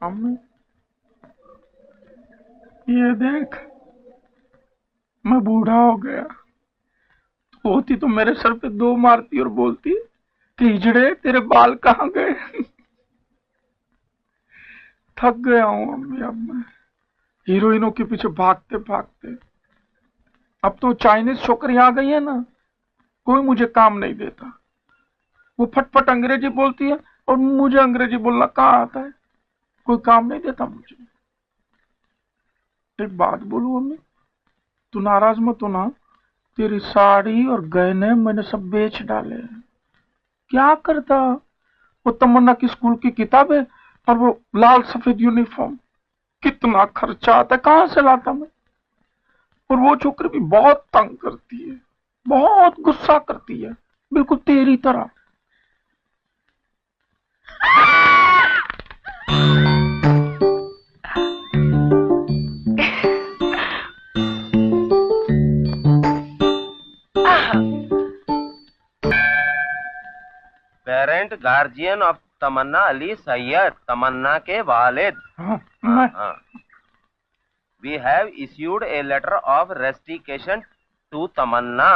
अम्मी, ये देख, मैं बूढ़ा हो गया। तो होती तो मेरे सर पे दो मारती और बोलती कि हिजड़े तेरे बाल कहाँ गए। थक गया हूँ अम्मी, अब मैं हीरोइनों के पीछे भागते भागते। अब तो चाइनीज छोकरी आ गई है ना, कोई मुझे काम नहीं देता। वो फटफट अंग्रेजी बोलती है और मुझे अंग्रेजी बोलना कहाँ आता है। कोई काम नहीं देता मुझे। एक बात बोलूं अम्मी, तू नाराज मत हो ना। तेरी साड़ी और गहने मैंने सब बेच डाले हैं। क्या करता। वो तमन्ना की स्कूल की किताबें और वो लाल सफेद यूनिफॉर्म, कितना खर्चा आता है, कहां से लाता मैं। और वो छोकरी भी बहुत तंग करती है, बहुत गुस्सा करती है, बिल्कुल तेरी तरह। Parent guardian of Tamanna Ali Syed, Tamanna के वालिद। We have issued a letter of rustication to Tamanna.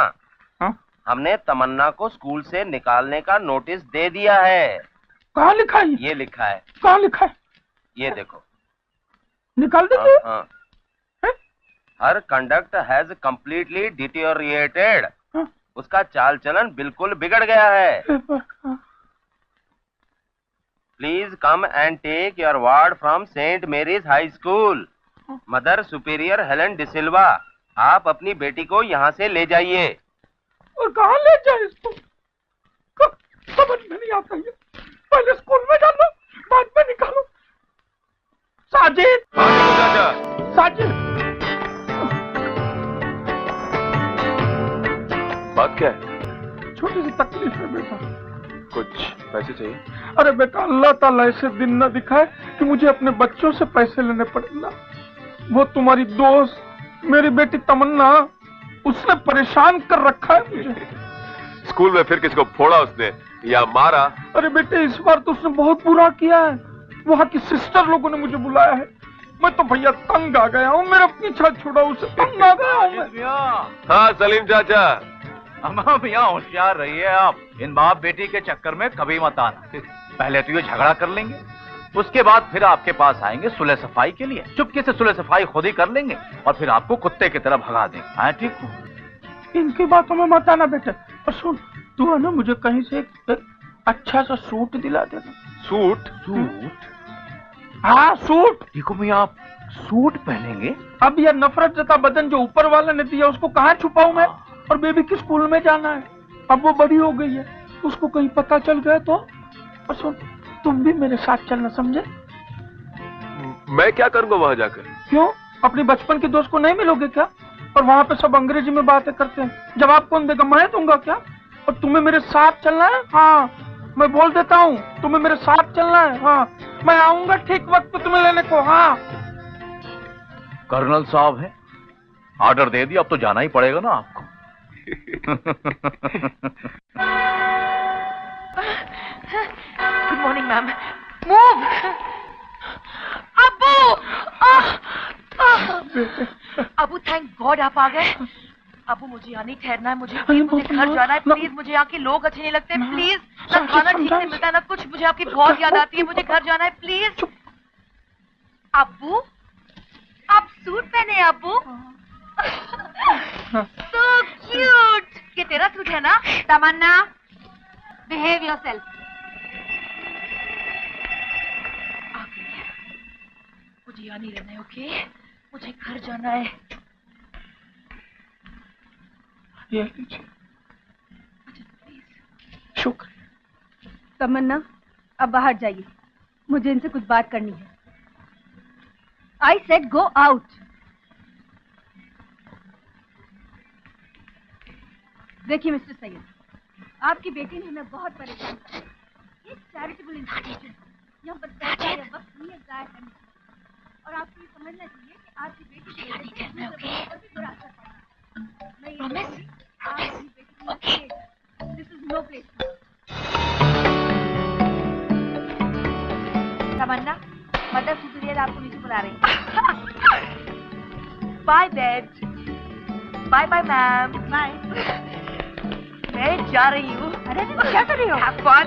हमने तमन्ना को स्कूल से निकालने का नोटिस दे दिया है। कहाँ लिखा है? ये लिखा है। कहाँ लिखा है? ये देखो। निकाल दीजिए। Her conduct has completely deteriorated. उसका चाल चलन बिल्कुल बिगड़ गया है। Please come and take your ward from saint Mary's high school. Mother superior Helen D'Silva, आप अपनी बेटी को यहाँ से ले जाइए। और कहाँ ले जाए इसको? समझ में नहीं आता है। पहले स्कूल में डालो, बाद में निकालो। साजिद, साजिद, बात क्या है? छोटी सी तकलीफ है बेटा। कुछ पैसे चाहिए? अरे बेटा, अल्लाह ताला ऐसे दिन न दिखाए कि मुझे अपने बच्चों से पैसे लेने पड़े ना। वो तुम्हारी दोस्त मेरी बेटी तमन्ना, उसने परेशान कर रखा है मुझे। स्कूल में फिर किसको फोड़ा उसने या मारा? अरे बेटे, इस बार तो उसने बहुत बुरा किया है। वहाँ की सिस्टर लोगों ने मुझे बुलाया है। मैं तो भैया तंग आ गया हूँ। मेरा पीछा छोड़ा, उसे तंग आ गया हूँ मैं। हाँ सलीम चाचा। अम्मा भैया होशियार रहिए आप। इन बाप बेटी के चक्कर में कभी मत आना। पहले तो ये झगड़ा कर लेंगे, उसके बाद फिर आपके पास आएंगे सुलह सफाई के लिए। चुपके से सुलह सफाई खुद ही कर लेंगे और फिर आपको कुत्ते की तरह भगा देंगे। हाँ ठीक हूँ। इनकी बातों में मत आना बेटे। और सुन, तू है ना, मुझे कहीं से एक अच्छा सा सूट दिला देना। सूट? सूट? हाँ सूट। देखो भैया, आप सूट पहनेंगे? अब यह नफरत जता बदन जो ऊपर वाले ने दिया, उसको कहाँ छुपाऊं मैं? और बेबी की स्कूल में जाना है। अब वो बड़ी हो गई है, उसको कहीं पता चल गया तो। और सुन, तुम भी मेरे साथ चलना, समझे? मैं क्या करूंगा वहां जाकर? क्यों, अपनी बचपन के दोस्त को नहीं मिलोगे क्या? और वहाँ पे सब अंग्रेजी में बातें करते हैं। जवाब कौन देगा? मैं दूंगा क्या? और तुम्हें मेरे साथ चलना है। हाँ, मैं बोल देता हूँ, तुम्हें मेरे साथ चलना है। हाँ, मैं आऊंगा ठीक वक्त पे तुम्हें लेने को। हाँ। कर्नल साहब है, ऑर्डर दे दिया, अब तो जाना ही पड़ेगा ना आपको। Good morning ma'am. Move. Abu, Abu thank God आप आ गए। अबू मुझे यहाँ नहीं ठहरना है, मुझे घर जाना है। प्लीज, मुझे यहाँ के लोग अच्छे नहीं लगते। प्लीज, ना खाना ठीक से मिलता है ना कुछ। मुझे आपकी बहुत याद आती है। मुझे घर जाना है प्लीज। अबू, आप सूट पहने हैं अबू। So cute। ये तेरा सूट है ना? तमन्ना, behave yourself। मुझे यहाँ नहीं रहना है, ओके? मुझे घर जाना है। ये लीजिए। शुक्रिया। तमन्ना, अब बाहर जाइए, मुझे इनसे कुछ बात करनी है। I said go out। देखिए मिस्टर सैयद, आपकी बेटी ने हमें बहुत परेशान किया। एक चैरिटेबल इंस्टीट्यूशन यहाँ पर पैसा या वक्त नहीं है जाया करने की। और आपको ये समझना चाहिए कि आपकी बेटी की वजह से दूसरे बच्चों पर भी बुरा असर पड़ रहा है। मैं ये कहूँगी, आप अपनी बेटी को छोड़िए। This is no place. Tamanna, mother आ रही हैं। Bye dad. Bye bye ma'am. Bye. मैं जा रही हूँ। अरे क्या कर रही हो? Have fun.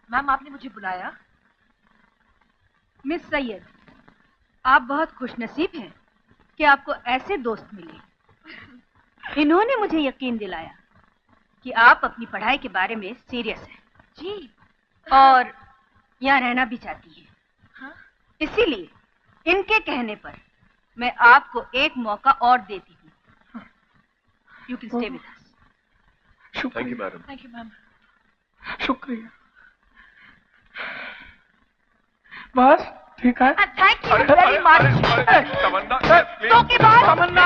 मैम आपने मुझे बुलाया? मिस सैयद, आप बहुत खुशनसीब हैं कि आपको ऐसे दोस्त मिले। इन्होंने मुझे यकीन दिलाया कि आप अपनी पढ़ाई के बारे में सीरियस हैं। जी। और यहाँ रहना भी चाहती हैं। हाँ? इसीलिए इनके कहने पर मैं आपको एक मौका और देती हूँ। You can stay with us. Thank you madam. Thank you ma'am. शुक्रिया। बस ठीक है। Thank you very much. Tamanna तो के बाद तमन्ना,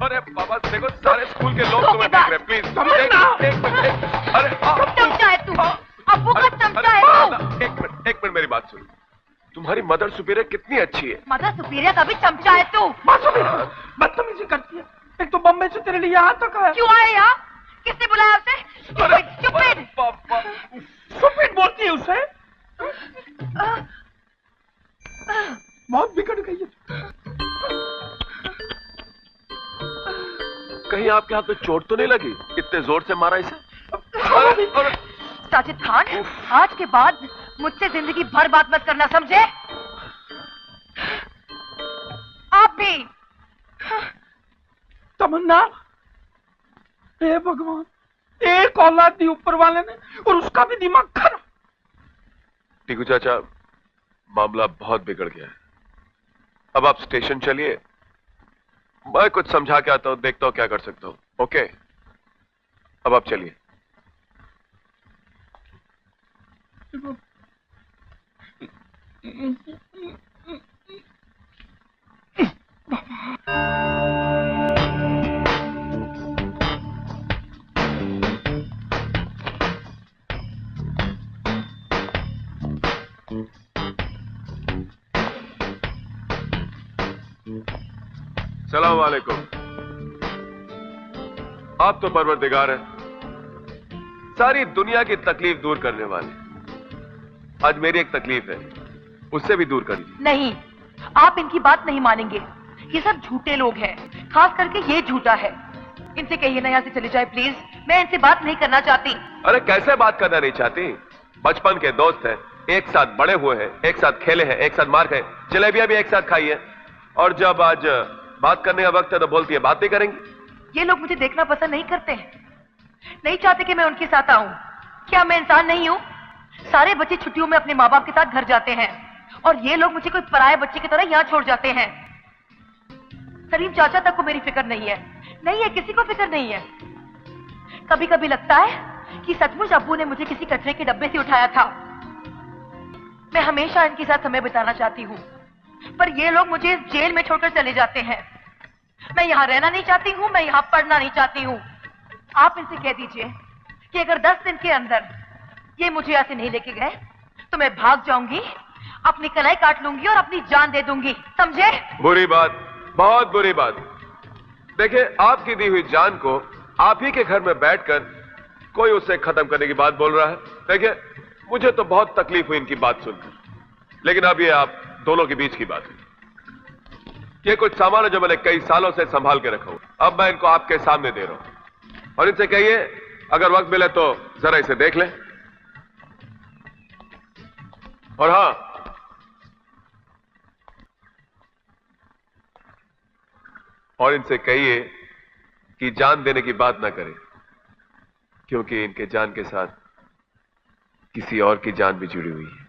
अरे बाबा देखो सारे स्कूल के लोग तुम्हें देख रहे हैं, प्लीज अरे चमचा है तू, अब्बू का चमचा है तू। एक मिनट मेरी बात सुनो। तुम्हारी मदर सुपीरियर कितनी अच्छी है। मदर सुपीरियर का भी चमचा है तू। बदतमीजी करती है। एक तो बम्बई से तेरे लिए यहाँ तक है। क्यों आया यहाँ? किसने बुलाया उसे? Stupid! सुपीड बोलती है उसे। बहुत बिगड़ गई है। कहीं आपके हाथ में चोट तो नहीं लगी? इतने जोर से मारा इसे। साजिद खान, आज के बाद मुझसे जिंदगी भर बात मत करना, समझे? आप भी। तमन्ना, हे भगवान, एक औलाद दी ऊपर वाले ने और उसका भी दिमाग खराब। टीकू चाचा, मामला बहुत बिगड़ गया है। अब आप स्टेशन चलिए, मैं कुछ समझा के आता हूं, देखता हूं क्या कर सकता हूं। ओके, अब आप चलिए। सलाम वालेकुम। आप तो परवरदिगार हैं, सारी दुनिया की तकलीफ दूर करने वाले। आज मेरी एक तकलीफ है, उससे भी दूर कर दीजिए। नहीं, आप इनकी बात नहीं मानेंगे। ये सब झूठे लोग हैं, खास करके ये झूठा है। इनसे कहिए ना यहाँ से चले जाए प्लीज। मैं इनसे बात नहीं करना चाहती। अरे कैसे बात करना नहीं चाहती? बचपन के दोस्त हैं, एक साथ बड़े हुए हैं, एक साथ खेले हैं, एक साथ मार खाए, जलेबियां भी एक साथ खाई है। और जब आज बात करने का वक्त है तो बोलती है बात नहीं करेंगे। ये लोग मुझे देखना पसंद नहीं करते हैं, नहीं चाहते कि मैं उनके साथ आऊं। क्या मैं इंसान नहीं हूं? सारे बच्चे छुट्टियों में अपने माँ बाप के साथ घर जाते हैं और ये लोग मुझे कोई पराये बच्चे की तरह यहाँ छोड़ जाते हैं। सलीम चाचा तक को मेरी फिक्र नहीं है, नहीं है, किसी को फिक्र नहीं है। कभी कभी लगता है कि सचमुच अब्बू ने मुझे किसी कचरे के डब्बे से उठाया था। मैं हमेशा इनके साथ समय बिताना चाहती हूँ, पर ये लोग मुझे इस जेल में छोड़कर चले जाते हैं। मैं यहाँ रहना नहीं चाहती हूँ, मैं यहाँ पढ़ना नहीं चाहती हूँ। आप इनसे कह दीजिए कि अगर 10 दिन के अंदर ये मुझे ऐसे नहीं लेके गए तो मैं भाग जाऊंगी, अपनी कलाई काट लूंगी और अपनी जान दे दूंगी, समझे? बुरी बात, बहुत बुरी बात। देखिए, आपकी दी हुई जान को आप ही के घर में बैठकर कोई उसे खत्म करने की बात बोल रहा है। देखिए, मुझे तो बहुत तकलीफ हुई इनकी बात सुनकर, लेकिन अब ये आप दोनों के बीच की बात है। ये कुछ सामान है जो मैंने कई सालों से संभाल के रखा हूं, अब मैं इनको आपके सामने दे रहा हूं। और इनसे कहिए अगर वक्त मिले तो जरा इसे देख लें। और हां, और इनसे कहिए कि जान देने की बात ना करें, क्योंकि इनके जान के साथ किसी और की जान भी जुड़ी हुई है।